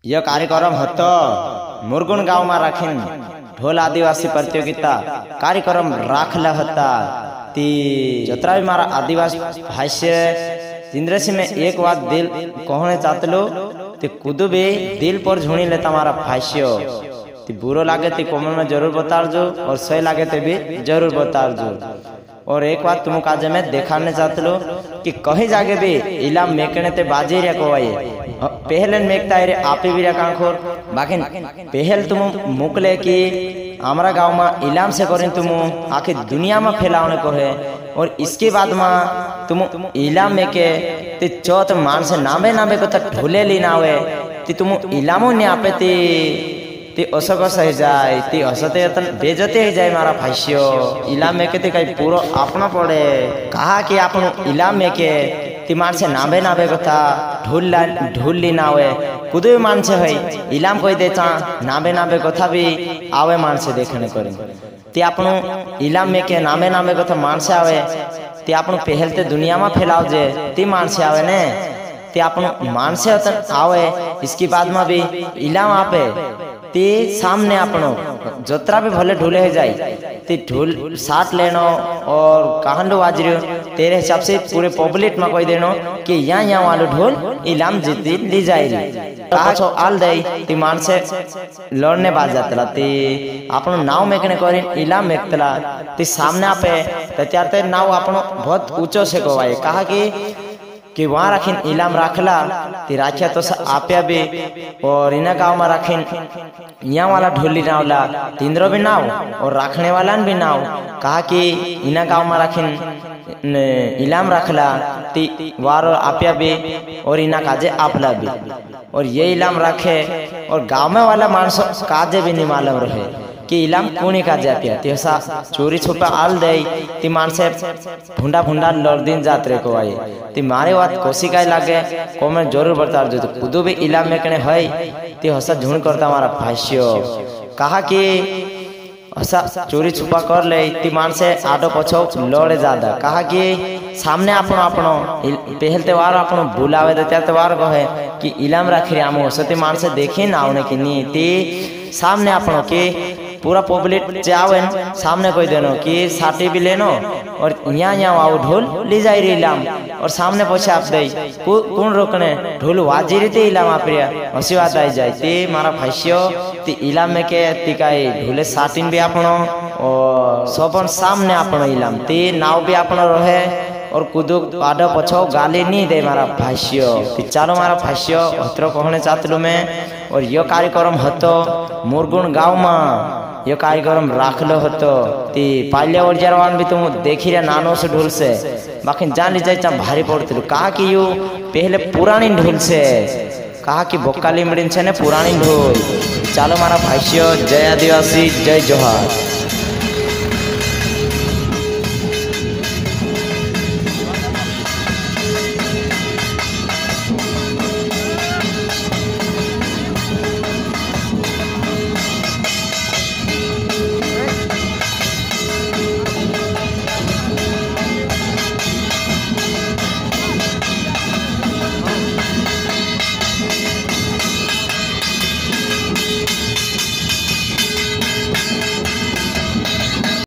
यह कार्यक्रम હતો मुरगुन गांव में राखीन ढोल आदिवासी प्रतियोगिता कार्यक्रम राखला हता ती जतरा भी मारा आदिवासी भाष्य जिंद्र से मैं एक बात दिल कहने चाहतलो ते कुदु भी दिल पर झुणी लेता मारा भाष्य ती बुरो लागे ती कमेंट में जरूर बतार जो और सही लागे ते भी जरूर बतार जो। और एक बात तुम काजे में दिखाने चाहते लो कि कहीं जाके भी इलाम मेकने ते बाजी रे कोई पहले मेकता है रे आपे भी रे कांखोर बाकी पहल तुम मुकले कि हमारा गांव में इलाम से करें तुम आखिर दुनिया में फैलाने को है। और इसके बाद में तुम इलाम में के ते चौथ मान से नामे नामे को तक ढोले ली ना हुए ती तुम इलामो ने आपे ती असो को सही जाए ती असते तन बेजते ही जाए मारा भाष्यो इलाम में के ते कई पूरो अपना पड़े कहा कि आपन इलाम में के ती मान से नाबे नाबे कथा ढूल ली ना हुए कुछ भी मान से है इलाम कोई देता नाबे नाबे कथा भी आवे मान से देखने करें ती आपन इलाम में के नाबे नाबे कथा मान से आवे ती आपन पहलते दुनिया में फैलाव जे ती मान से आवे ने ती आपन मान से आवे इसकी बाद में भी इलाम आपे ती सामने अपनो जतरा भी भले ढूले है जाए ती ढूल साथ लेनो और कहांडो वाजरियो तेरे हिसाब से पूरे पब्लिक में कोई देनो कि यहाँ वालो ढोल इलाम जीती ली जाएगी कहा छो आल दे ती मान से लड़ने बाज जातला ती अपनो नाव मेकने करिन इलाम मेकतला ती सामने आपे त्यार ते नाव अपनो बहुत ऊंचो से कोवाए कहा कि वहाँ राखीन इलाम राखला ती राख्या तो आप्या भी और इना गाँव में राखीन यहाँ वाला ढोली नावला तींद्रो भी नाव और राखने वाला भी नाव कहा कि इना गाँव में राखीन इलाम रखला ती वारो आप्या भी और इना काजे आपला भी और ये इलाम रखे और गाँव में वाला मानसो काजे भी नहीं मालूम रहे कि इलाम कोनी काजे आप्या ती ऐसा चोरी छुपा आल दे ती मानसे भुंडा भुंडा लड़दीन जात रे को आए ती मारे बात कोसी काय लागे कमेंट जरूर बता जो खुद भी इलाम में कने है ती हसा झुण करता हमारा भाष्य कहा कि ऐसा चोरी छुपा कर ले ती मान से आडो पछो लड़े ज्यादा कहा कि सामने अपनो अपनो पहल त्योहार अपनो बुलावे दे त्योहार कहे कि इलाम रखी आमो सती मान से देखी ना आउने की नी ती सामने अपनो के पूरा पब्लिक जावन सामने कोई देनो कि साटी भी लेनो और यहाँ आओ ढोल ली जाए रे इलाम और सामने पछे आप दे कौन रोकने ढोल वाजी रीते इलाम आप रिया हसी बात आई जाए ती मारा भाष्य ती इलाम में के ती काई ढोले साटिन भी आपनो और सबन सामने आपनो इलाम ती नाव भी आपनो रहे और कुदु आडो पछो गाली नहीं दे मारा भाष्य ती चालो मारा भाष्य अत्र कहने चाहतलू मैं। और यो कार्यक्रम हतो मुरगुन गाँव में यो कार्यक्रम राखलो हतो ती पाल्या और जरवान भी तुम देखी रे नानो से ढोल से बाकी जान ली जाए भारी पड़ती कहा कि यू पहले पुरानी ढोल से कहा कि बोकाली मिडिन से ने पुरानी ढोल चालो मारा भाष्य जय आदिवासी जय जोहार।